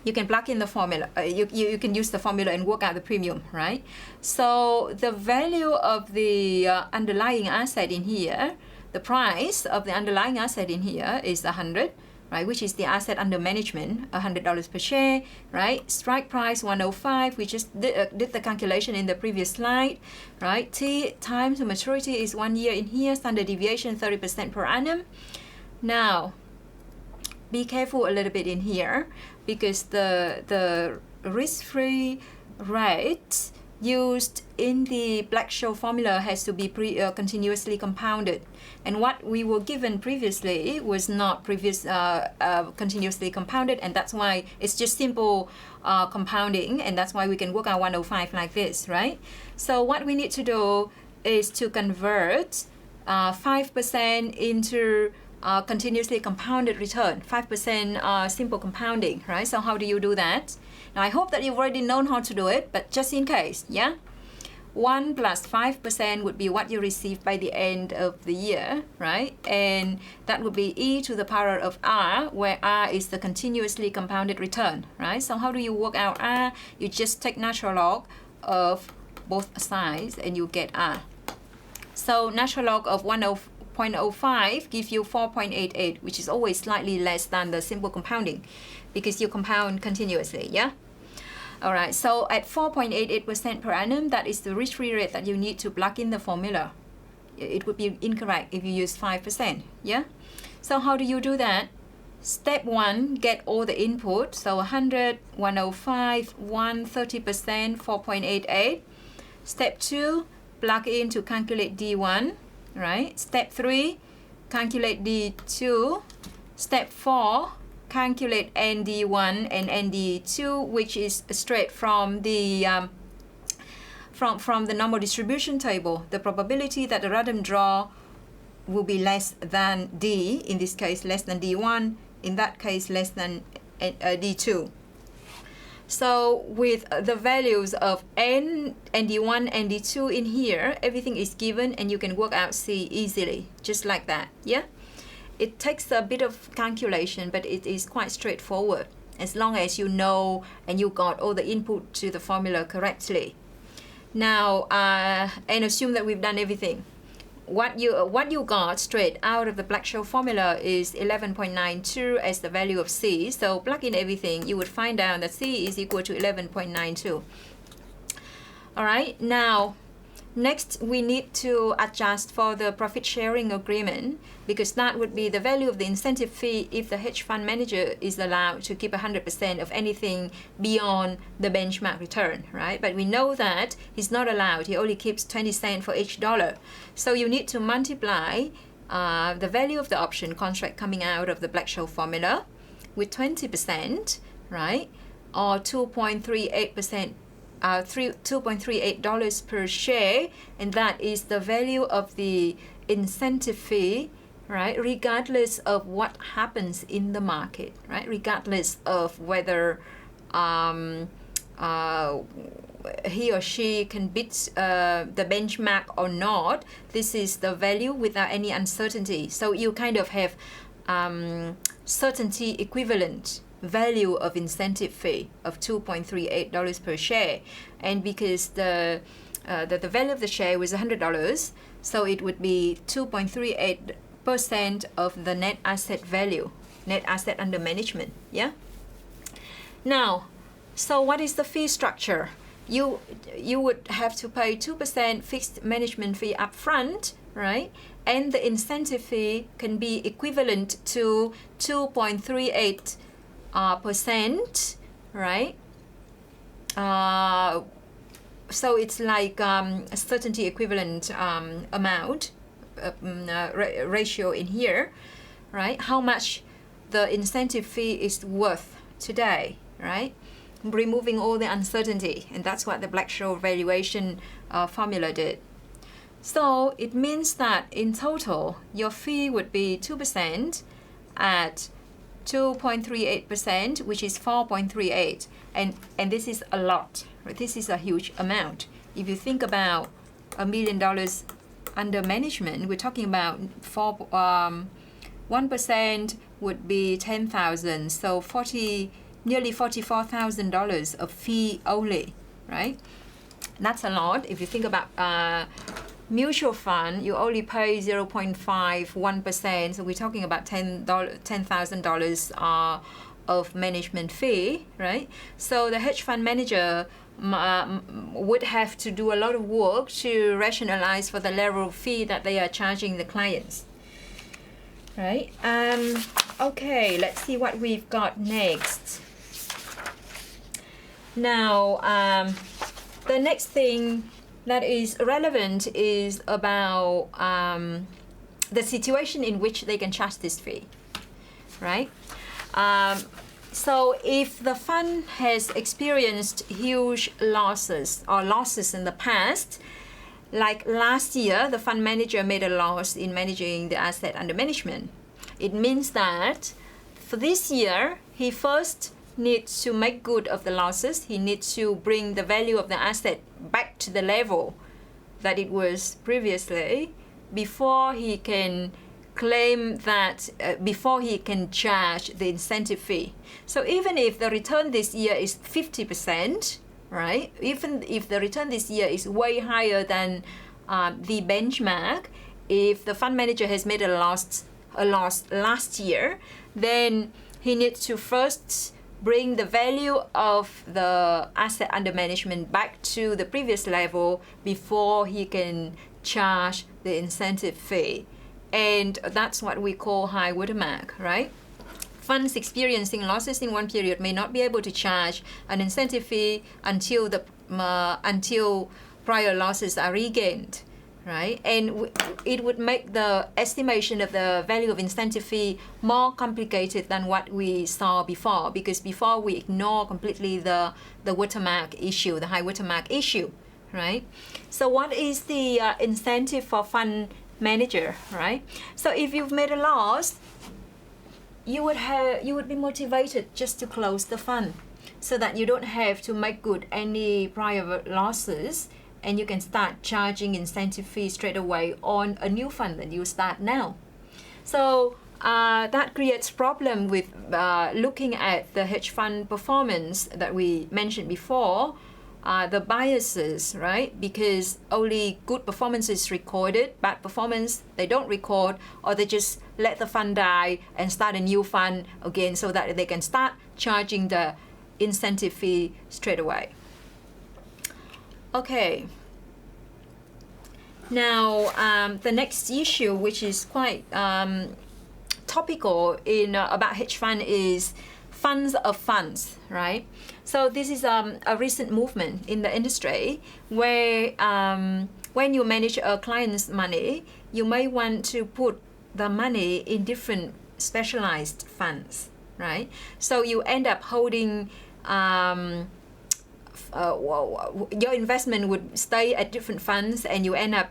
plug in the formula. You can use the formula and work out the premium, right? So the value of the underlying asset in here, the price of the underlying asset in here is 100, right? Which is the asset under management, $100 per share, right? Strike price 105. We just did the calculation in the previous slide, right? T time to maturity is 1 year in here. Standard deviation 30% per annum. Now, be careful a little bit in here because the risk-free rate used in the Black-Scholes formula has to be continuously compounded, and what we were given previously was not continuously compounded, and that's why it's just simple compounding, and that's why we can work out 105 like this, right? So what we need to do is to convert 5% into continuously compounded return, 5% simple compounding, right? So how do you do that? Now I hope that you've already known how to do it, but just in case, yeah? 1 plus 5% would be what you receive by the end of the year, right? And that would be e to the power of r, where r is the continuously compounded return, right? So how do you work out r? You just take natural log of both sides and you get r. So natural log of 0.05 give you 4.88, which is always slightly less than the simple compounding because you compound continuously, yeah? All right, so at 4.88% per annum, that is the risk-free rate that you need to plug in the formula. It would be incorrect if you use 5%, yeah? So how do you do that? Step 1, get all the input, so 100, 105, 130%, 4.88. Step 2, plug in to calculate D1, right? Step 3, calculate D2. Step 4, calculate ND1 and ND2, which is straight from the from the normal distribution table. The probability that the random draw will be less than D, in this case less than D1, in that case less than D2. So with the values of N, ND1, ND2 in here, everything is given and you can work out C easily, just like that, yeah? It takes a bit of calculation, but it is quite straightforward as long as you know and you got all the input to the formula correctly. Now, and assume that we've done everything. What you got straight out of the Black-Scholes formula is 11.92 as the value of C. So plug in everything, you would find out that C is equal to 11.92. All right, now next we need to adjust for the profit sharing agreement because that would be the value of the incentive fee if the hedge fund manager is allowed to keep 100% of anything beyond the benchmark return, right? But we know that he's not allowed. He only keeps 20 cents for each dollar. So you need to multiply the value of the option contract coming out of the Black-Scholes formula with 20%, right? Or 2.38%. $2.38 per share, and that is the value of the incentive fee, right? Regardless of what happens in the market, right? Regardless of whether he or she can beat the benchmark or not, this is the value without any uncertainty. So you kind of have certainty equivalent value of incentive fee of $2.38 per share, and because the value of the share was $100, so it would be 2.38% of the net asset value, net asset under management, yeah? Now, so what is the fee structure? You would have to pay 2% fixed management fee up front, right? And the incentive fee can be equivalent to 2.38%, right? So it's like a certainty equivalent amount, ratio in here, right? How much the incentive fee is worth today, right? Removing all the uncertainty, and that's what the Black-Scholes valuation formula did. So it means that in total, your fee would be 2% at 2.38%, which is 4.38, and this is a lot. Right? This is a huge amount. if you think about $1 million under management, we're talking about 1% would be 10,000, so nearly $44,000 of fee only, right? That's a lot. If you think about mutual fund, you only pay 0.51%, so we're talking about $10,000 of management fee, right? So the hedge fund manager would have to do a lot of work to rationalize for the level of fee that they are charging the clients, right? Okay, let's see what we've got next. Now, the next thing that is relevant is about the situation in which they can charge this fee, right? So if the fund has experienced huge losses in the past, like last year, the fund manager made a loss in managing the asset under management. It means that for this year, he first needs to make good of the losses. He needs to bring the value of the asset back to the level that it was previously before he can claim that, before he can charge the incentive fee. So even if the return this year is 50%, right? Even if the return this year is way higher than the benchmark, if the fund manager has made a loss last year, then he needs to first bring the value of the asset under management back to the previous level before he can charge the incentive fee. And that's what we call high watermark, right? Funds experiencing losses in one period may not be able to charge an incentive fee until prior losses are regained, right? And it would make the estimation of the value of incentive fee more complicated than what we saw before, because before we ignore completely the watermark issue, the high watermark issue, right? So what is the incentive for fund manager, right? So if you've made a loss, you would be motivated just to close the fund so that you don't have to make good any prior losses, and you can start charging incentive fees straight away on a new fund that you start now. So that creates problem with looking at the hedge fund performance that we mentioned before, the biases, right? Because only good performance is recorded, bad performance they don't record, or they just let the fund die and start a new fund again so that they can start charging the incentive fee straight away. Okay. Now, the next issue, which is quite topical in about hedge fund, is funds of funds, right? So this is a recent movement in the industry where when you manage a client's money, you may want to put the money in different specialized funds, right? So you end up holding your investment would stay at different funds, and you end up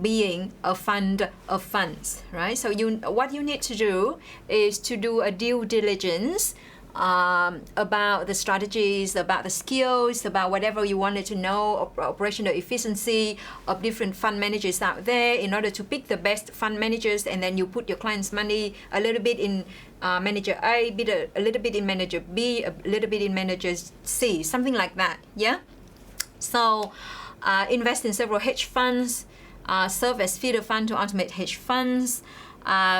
being a fund of funds, right? So what you need to do is to do a due diligence about the strategies, about the skills, about whatever you wanted to know, operational efficiency of different fund managers out there, in order to pick the best fund managers, and then you put your client's money a little bit in manager A, a little bit in manager B, a little bit in manager C, something like that, yeah? So invest in several hedge funds, serve as feeder fund to automate hedge funds.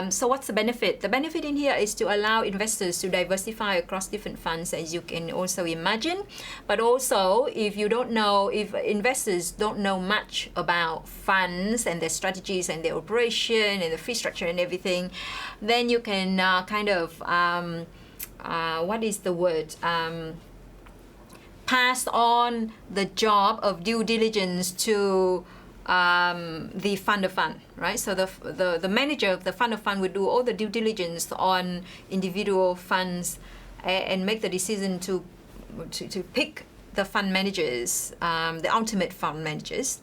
So what's the benefit? The benefit in here is to allow investors to diversify across different funds, as you can also imagine. But also, if investors don't know much about funds and their strategies and their operation and the fee structure and everything, then you can pass on the job of due diligence to the fund of fund, right? So the manager of the fund of fund would do all the due diligence on individual funds and make the decision to pick the fund managers, the ultimate fund managers.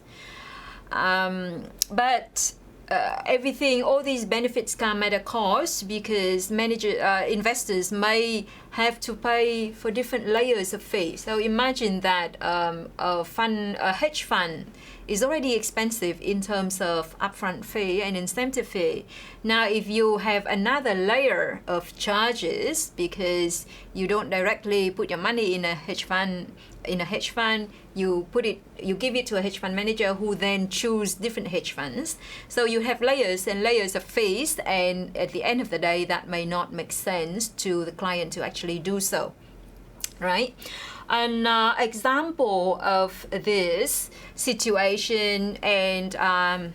But all these benefits come at a cost, because investors may have to pay for different layers of fee. So imagine that a hedge fund is already expensive in terms of upfront fee and incentive fee. Now, if you have another layer of charges because you don't directly put your money in a hedge fund, you give it to a hedge fund manager who then choose different hedge funds. So you have layers and layers of fees, and at the end of the day, that may not make sense to the client to actually do so, right? An example of this situation, and I'm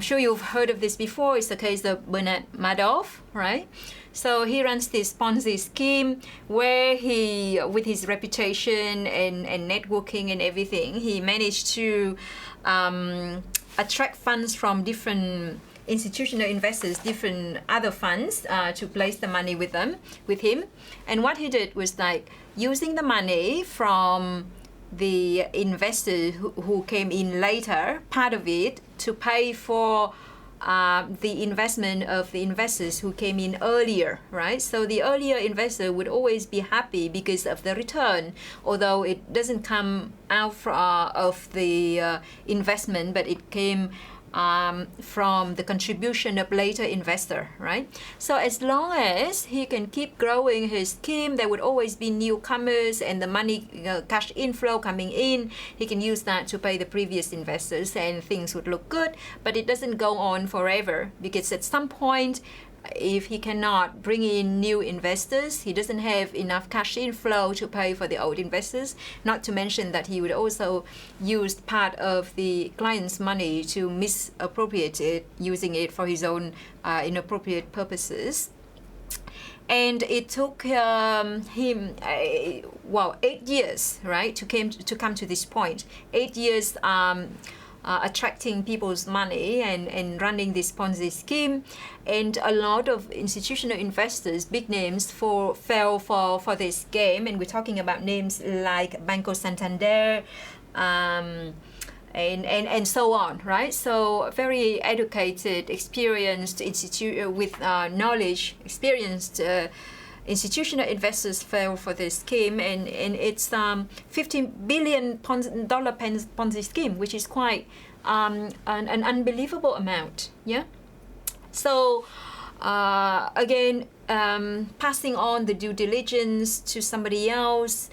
sure you've heard of this before, is the case of Bernard Madoff, right? So he runs this Ponzi scheme where he, with his reputation and networking and everything, he managed to attract funds from different institutional investors, different other funds, to place the money with him. And what he did was like using the money from the investors who came in later, part of it, to pay for the investment of the investors who came in earlier, right? So the earlier investor would always be happy because of the return, although it doesn't come out of the investment, but it came from the contribution of later investor, right? So as long as he can keep growing his scheme, there would always be newcomers and the money, cash inflow coming in. He can use that to pay the previous investors and things would look good, but it doesn't go on forever, because at some point, if he cannot bring in new investors, he doesn't have enough cash inflow to pay for the old investors, not to mention that he would also use part of the client's money to misappropriate it, using it for his own inappropriate purposes. And it took him 8 years, right, to come to this point. 8 years attracting people's money and running this Ponzi scheme, and a lot of institutional investors, big names, fell for this game, and we're talking about names like Banco Santander, and so on, right? So very educated, experienced with knowledge, experienced institutional investors fell for this scheme, and it's $15 billion Ponzi scheme, which is quite an unbelievable amount. Yeah. So again, passing on the due diligence to somebody else,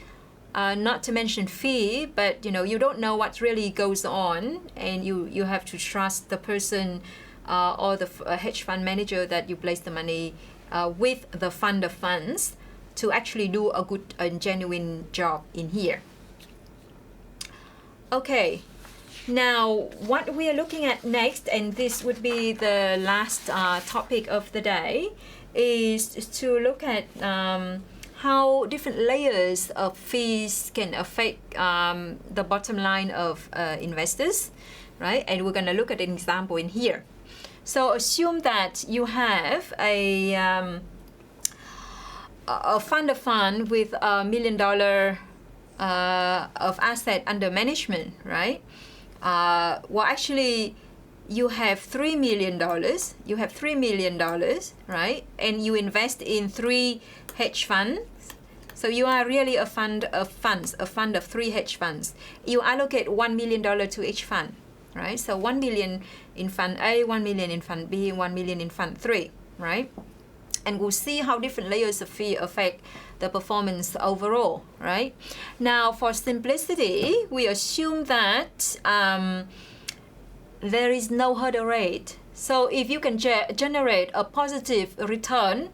not to mention fee, but you don't know what really goes on, and you have to trust the person or the hedge fund manager that you place the money with the fund of funds to actually do a good and genuine job in here. Okay, now what we are looking at next, and this would be the last topic of the day, is to look at how different layers of fees can affect the bottom line of investors, right? And we're going to look at an example in here. So assume that you have a fund of fund with $1 million of asset under management, right? Well, actually, you have $3 million. You have $3 million, right? And you invest in 3 hedge funds. So you are really a fund of funds, a fund of 3 hedge funds. You allocate $1 million to each fund, right? So 1 million in fund A, 1 million in fund B, 1 million in fund 3, right? And we'll see how different layers of fee affect the performance overall, right? Now, for simplicity, we assume that there is no hurdle rate. So if you can generate a positive return,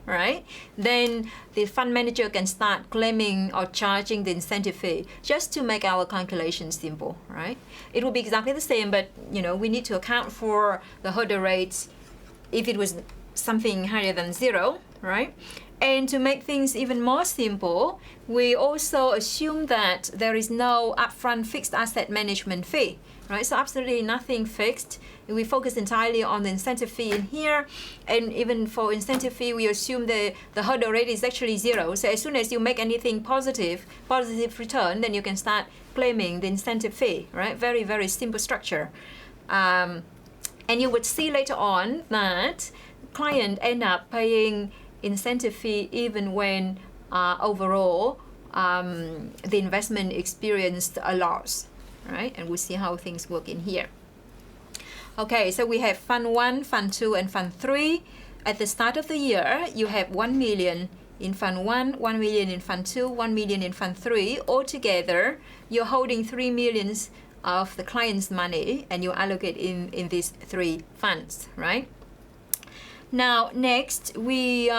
right, then the fund manager can start claiming or charging the incentive fee, just to make our calculations simple, right? It will be exactly the same, but we need to account for the hurdle rates if it was something higher than 0, right? And to make things even more simple, we also assume that there is no upfront fixed asset management fee, right? So absolutely nothing fixed. We focus entirely on the incentive fee in here, and even for incentive fee, we assume the hurdle rate is actually 0. So as soon as you make anything positive return, then you can start claiming the incentive fee, right? Very, very simple structure. And you would see later on that client end up paying incentive fee even when overall the investment experienced a loss, right? And we'll see how things work in here. Okay, so we have Fund 1, Fund 2, and Fund 3. At the start of the year, you have 1 million in Fund 1, 1 million in Fund 2, 1 million in Fund 3. Altogether, you're holding 3 millions of the client's money, and you allocate in these 3 funds, right? Now, next, we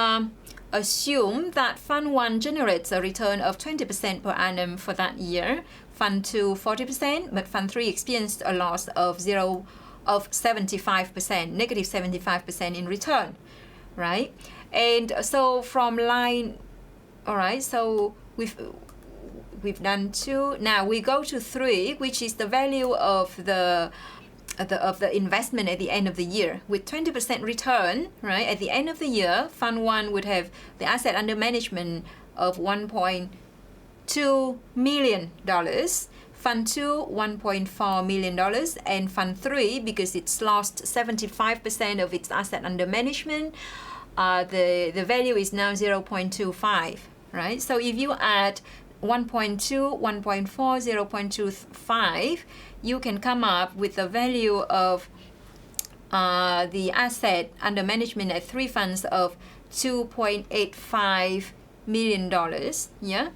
assume that Fund 1 generates a return of 20% per annum for that year, Fund 2 40%, but Fund 3 experienced a loss of 75%, negative 75% in return, right? And so from line, all right, so we've done 2. Now we go to 3, which is the value of the investment at the end of the year. With 20% return, right, at the end of the year, Fund 1 would have the asset under management of $1.2 million. Fund 2, $1.4 million, and Fund 3, because it's lost 75% of its asset under management, the value is now 0.25, right? So if you add 1.2, 1.4, 0.25, you can come up with the value of the asset under management at 3 funds of $2.85 million, yeah?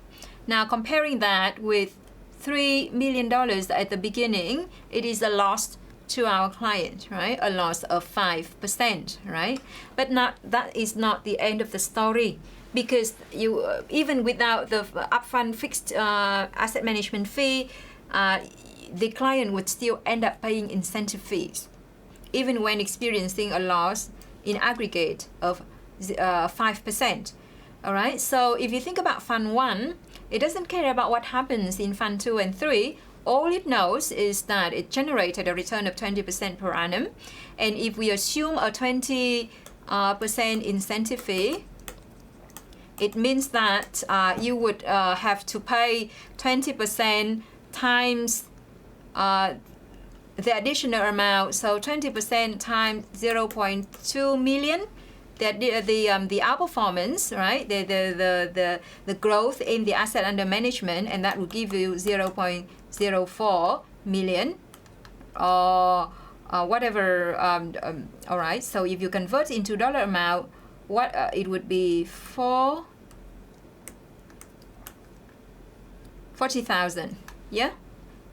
Now comparing that with $3 million at the beginning, it is a loss to our client, right? A loss of 5%, right? But that is not the end of the story, because you even without the upfront fixed asset management fee, the client would still end up paying incentive fees, even when experiencing a loss in aggregate of 5%. All right, so if you think about Fund 1, it doesn't care about what happens in Fund 2 and 3. All it knows is that it generated a return of 20% per annum. And if we assume a 20% incentive fee, it means that you would have to pay 20% times the additional amount. So 20% times 0.2 million. The outperformance, right? The growth in the asset under management, and that will give you 0.04 million or whatever. All right. So if you convert into dollar amount, what it would be 40,000. Yeah,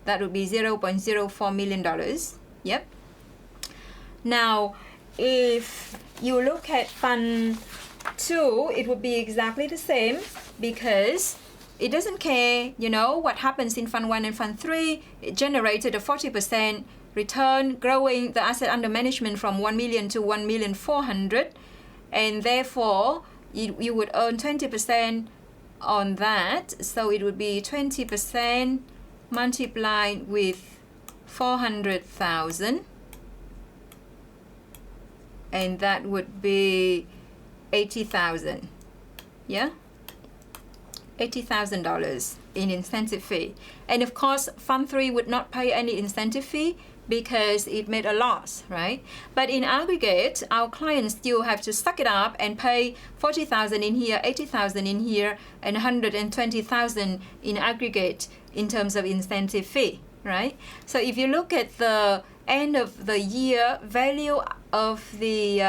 that would be $0.04 million. Yep. Now, if you look at Fund 2, it would be exactly the same, because it doesn't care, you know, what happens in Fund 1 and Fund 3. It generated a 40% return, growing the asset under management from 1 million to 1,400,000, and therefore you would earn 20% on that. So it would be 20% multiplied with 400,000. And that would be 80,000, yeah? $80,000 in incentive fee. And of course, Fund 3 would not pay any incentive fee because it made a loss, right? But in aggregate, our clients still have to suck it up and pay 40,000 in here, 80,000 in here, and 120,000 in aggregate in terms of incentive fee, right? So if you look at the end of the year value of the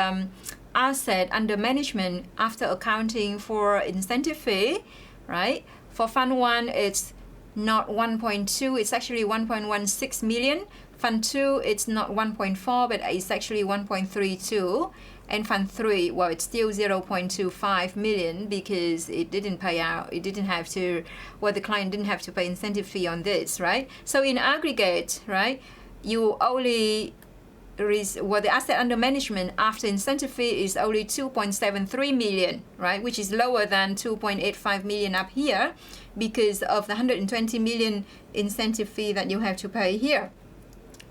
asset under management after accounting for incentive fee, right? For Fund 1, it's not 1.2, it's actually 1.16 million. Fund 2, it's not 1.4, but it's actually 1.32. And Fund 3, well, it's still 0.25 million because it didn't pay out, it didn't have to, well, the client didn't have to pay incentive fee on this, right? So in aggregate, right, you only, the asset under management after incentive fee is only 2.73 million, right, which is lower than 2.85 million up here because of the 120 million incentive fee that you have to pay here.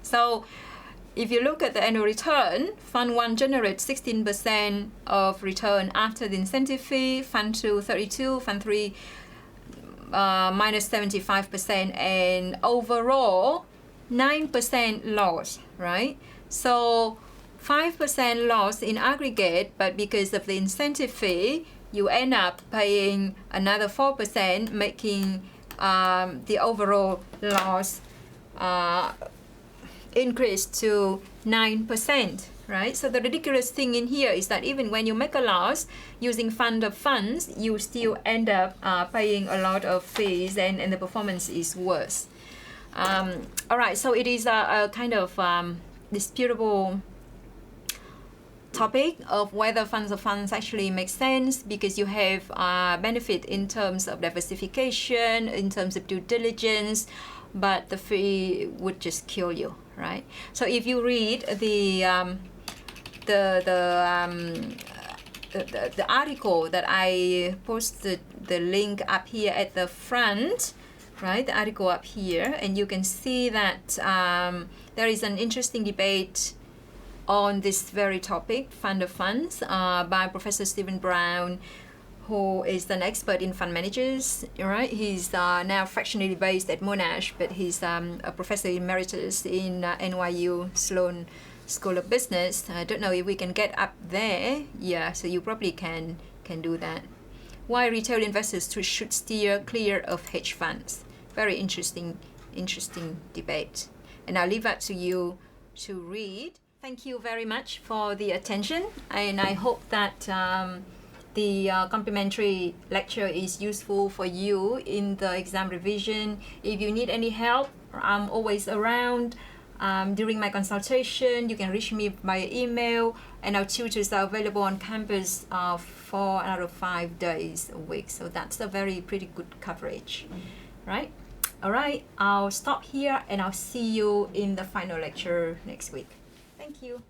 So if you look at the annual return, Fund 1 generates 16% of return after the incentive fee, Fund 2 32, Fund 3 minus 75%, and overall 9% loss, right? So 5% loss in aggregate, but because of the incentive fee, you end up paying another 4%, making the overall loss increase to 9%, right? So the ridiculous thing in here is that even when you make a loss using fund of funds, you still end up paying a lot of fees, and the performance is worse. All right, so it is a kind of disputable topic of whether funds of funds actually make sense, because you have benefit in terms of diversification, in terms of due diligence, but the fee would just kill you, right? So if you read the article that I posted, the link up here at the front, right? The article up here, and you can see that there is an interesting debate on this very topic, fund of funds, by Professor Stephen Brown, who is an expert in fund managers, right? He's now fractionally based at Monash, but he's a professor emeritus in NYU Sloan School of Business. I don't know if we can get up there. Yeah, so you probably can do that. Why retail investors should steer clear of hedge funds. Very interesting debate. And I'll leave that to you to read. Thank you very much for the attention, and I hope that the complimentary lecture is useful for you in the exam revision. If you need any help, I'm always around. During my consultation, you can reach me by email, and our tutors are available on campus 4 out of 5 days a week. So that's a pretty good coverage, right? All right, I'll stop here, and I'll see you in the final lecture next week. Thank you.